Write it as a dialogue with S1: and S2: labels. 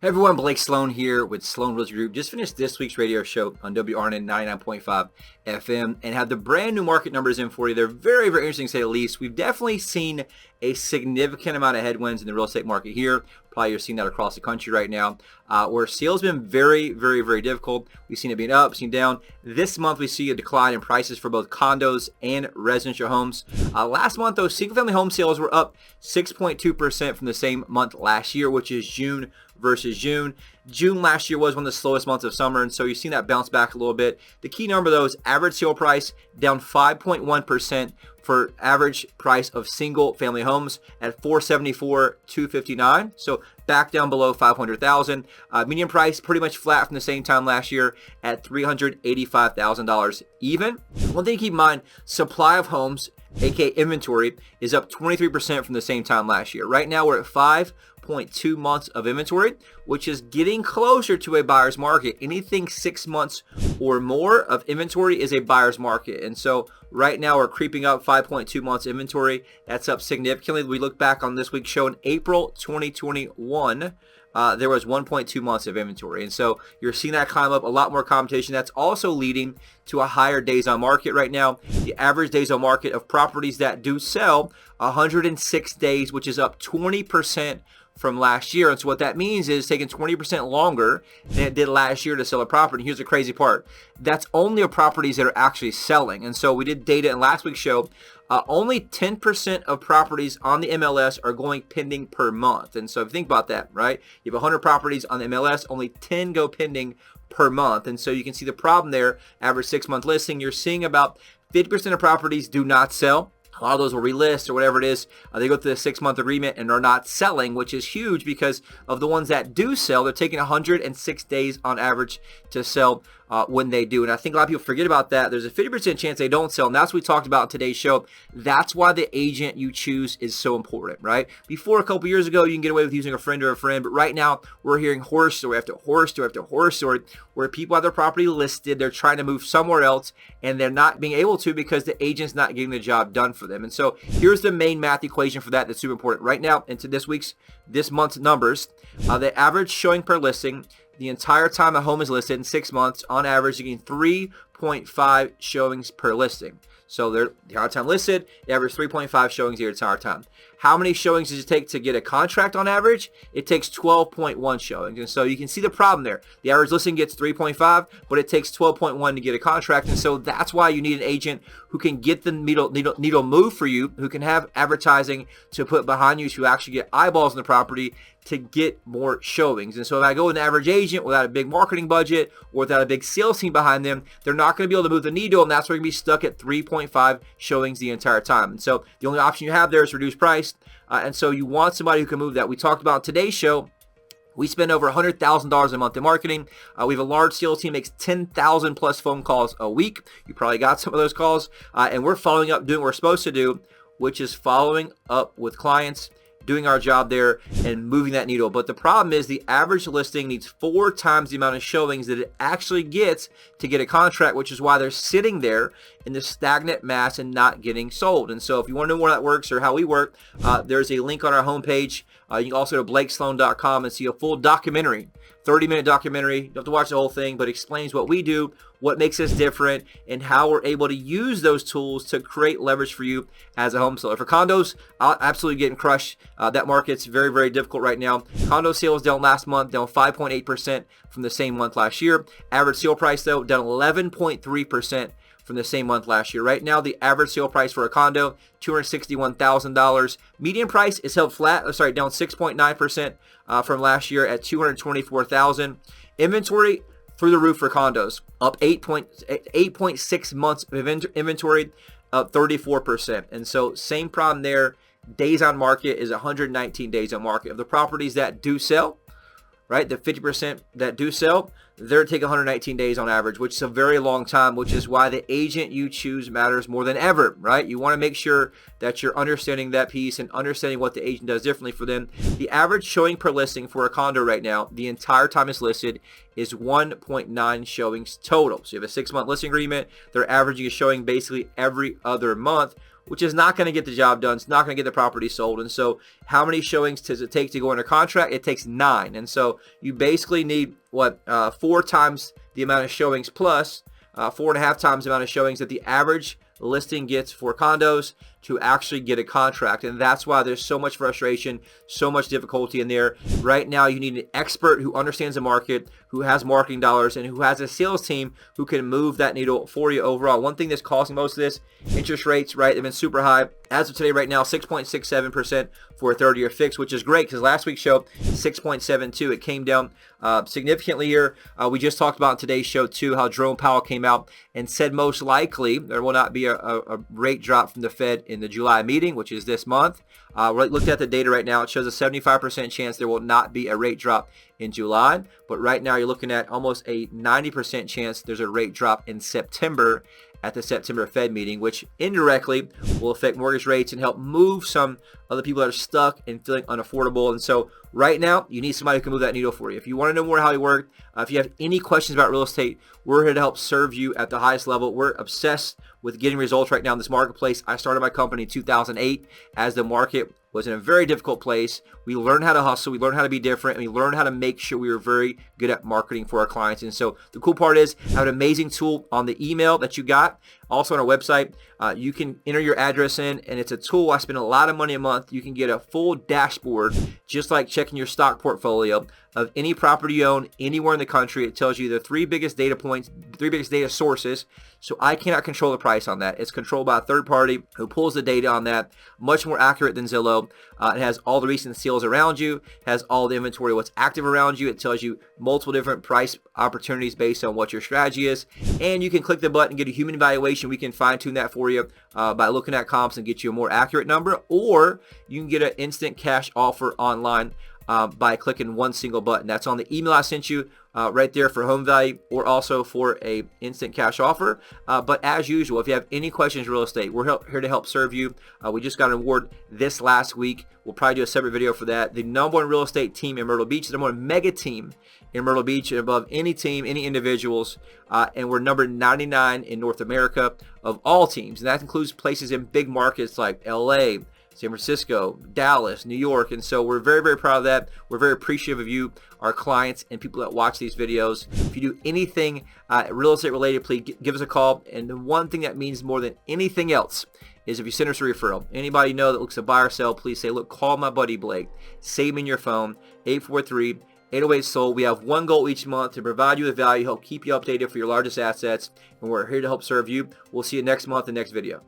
S1: Hey everyone, Blake Sloan here with Sloan Realty Group. Just finished this week's radio show on WRN 99.5 FM and have the brand new market numbers in for you. They're very, very interesting to say the least. We've definitely seen a significant amount of headwinds in the real estate market here. Probably you're seeing that across the country right now, where sales have been very, very, very difficult. We've seen it being up, seen down. This month we see a decline in prices for both condos and residential homes. Last month though, single-family home sales were up 6.2% from the same month last year, which is June versus June. June last year was one of the slowest months of summer, and so you've seen that bounce back a little bit. The key number though is average sale price down 5.1% for average price of single family homes at $474,259. So back down below 500,000. Median price pretty much flat from the same time last year at $385,000 even. One thing to keep in mind, supply of homes, aka inventory, is up 23% from the same time last year. Right now we're at 5.2 months of inventory, which is getting closer to a buyer's market. Anything 6 months or more of inventory is a buyer's market. And so right now we're creeping up 5.2 months inventory. That's up significantly. We look back on this week's show in April 2021. There was 1.2 months of inventory. And so you're seeing that climb up, a lot more competition. That's also leading to a higher days on market right now. The average days on market of properties that do sell, 106 days, which is up 20% from last year. And so what that means is taking 20% longer than it did last year to sell a property. Here's the crazy part. That's only of properties that are actually selling. And so we did data in last week's show. Only 10% of properties on the MLS are going pending per month. And so if you think about that, right? You have 100 properties on the MLS, only 10 go pending per month. And so you can see the problem there. Average 6-month listing, you're seeing about 50% of properties do not sell. A lot of those will relist or whatever it is. They go through the 6-month agreement and are not selling, which is huge because of the ones that do sell, they're taking 106 days on average to sell when they do. And I think a lot of people forget about that. There's a 50% chance they don't sell, and that's what we talked about in today's show. That's why the agent you choose is so important, right? Before, a couple years ago, you can get away with using a friend or a friend, but right now we're hearing horror story after horror story after horror story where people have their property listed, they're trying to move somewhere else, and they're not being able to because the agent's not getting the job done for them. And so here's the main math equation for that that's super important. Right now, into this month's numbers, the average showing per listing, the entire time a home is listed in 6 months, on average, you're getting 3.5 showings per listing. So they're the entire time listed, they average 3.5 showings the entire time. How many showings does it take to get a contract on average? It takes 12.1 showings. And so you can see the problem there. The average listing gets 3.5, but it takes 12.1 to get a contract. And so that's why you need an agent who can get the needle move for you, who can have advertising to put behind you to actually get eyeballs on the property to get more showings. And so if I go with an average agent without a big marketing budget or without a big sales team behind them, they're not going to be able to move the needle, and that's where you're going to be stuck at 3.5 showings the entire time. And so the only option you have there is reduce price. And so you want somebody who can move that. We talked about in today's show, we spend over $100,000 a month in marketing. We have a large sales team, makes 10,000 plus phone calls a week. You probably got some of those calls. And we're following up, doing what we're supposed to do, which is following up with clients, doing our job there and moving that needle. But the problem is the average listing needs 4 times the amount of showings that it actually gets to get a contract, which is why they're sitting there in the stagnant mass and not getting sold. And so if you want to know more how that works or how we work, there's a link on our homepage. You can also go to blakesloan.com and see a full documentary, 30-minute documentary. You don't have to watch the whole thing, but explains what we do, what makes us different, and how we're able to use those tools to create leverage for you as a home seller. For condos, absolutely getting crushed. That market's very, very difficult right now. Condo sales down last month, down 5.8% from the same month last year. Average sale price, though, down 11.3% from the same month last year. Right now, the average sale price for a condo, $261,000. Median price is held flat, down 6.9% from last year at $224,000. Inventory through the roof for condos, up 8.6 months of inventory, up 34%. And so same problem there. Days on market is 119 days on market. Of the properties that do sell, right, the 50% that do sell, they're taking 119 days on average, which is a very long time, which is why the agent you choose matters more than ever, right? You want to make sure that you're understanding that piece and understanding what the agent does differently for them. The average showing per listing for a condo right now, the entire time it's listed, is 1.9 showings total. So you have a 6-month listing agreement. They're averaging a showing basically every other month, which is not going to get the job done. It's not going to get the property sold. And so how many showings does it take to go under contract? It takes 9. And so you basically need, 4 times the amount of showings plus 4.5 times the amount of showings that the average listing gets for condos to actually get a contract. And that's why there's so much frustration, so much difficulty in there. Right now, you need an expert who understands the market, who has marketing dollars, and who has a sales team who can move that needle for you overall. One thing that's causing most of this, interest rates, right? They've been super high. As of today, right now, 6.67% for a 30-year fix, which is great because last week's show, 6.72. It came down significantly here. We just talked about in today's show, too, how Jerome Powell came out and said most likely there will not be a rate drop from the Fed in the July meeting, which is this month. Looked at the data right now. It shows a 75% chance there will not be a rate drop in July. But right now, you're looking at almost a 90% chance there's a rate drop in September at the September Fed meeting, which indirectly will affect mortgage rates and help move some of the people that are stuck and feeling unaffordable. And so right now, you need somebody who can move that needle for you. If you want to know more how we work, if you have any questions about real estate, we're here to help serve you at the highest level. We're obsessed with getting results right now in this marketplace. I started my company in 2008 as the market was in a very difficult place. We learned how to hustle, we learned how to be different, and we learned how to make sure we were very good at marketing for our clients. And so the cool part is I have an amazing tool on the email that you got. Also on our website, you can enter your address in, and it's a tool. I spend a lot of money a month. You can get a full dashboard, just like checking your stock portfolio of any property you own anywhere in the country. It tells you the 3 biggest data points, 3 biggest data sources. So I cannot control the price on that. It's controlled by a third party who pulls the data on that. Much more accurate than Zillow. It has all the recent sales around you, has all the inventory, what's active around you. It tells you multiple different price opportunities based on what your strategy is. And you can click the button, get a human evaluation. We can fine tune that for you by looking at comps and get you a more accurate number. Or you can get an instant cash offer online by clicking one single button. That's on the email I sent you right there for home value, or also for a instant cash offer. But as usual, if you have any questions real estate, we're here to help serve you. We just got an award this last week. We'll probably do a separate video for that. The #1 real estate team in Myrtle Beach, the #1 mega team in Myrtle Beach, and above any team, any individuals. And we're number 99 in North America of all teams. And that includes places in big markets like LA, San Francisco, Dallas, New York. And so we're very, very proud of that. We're very appreciative of you, our clients, and people that watch these videos. If you do anything real estate related, please give us a call. And the one thing that means more than anything else is if you send us a referral. Anybody you know that looks to buy or sell, please say, look, call my buddy Blake. Save him in your phone, 843-808-SOLD. We have one goal each month to provide you with value, help keep you updated for your largest assets. And we're here to help serve you. We'll see you next month in the next video.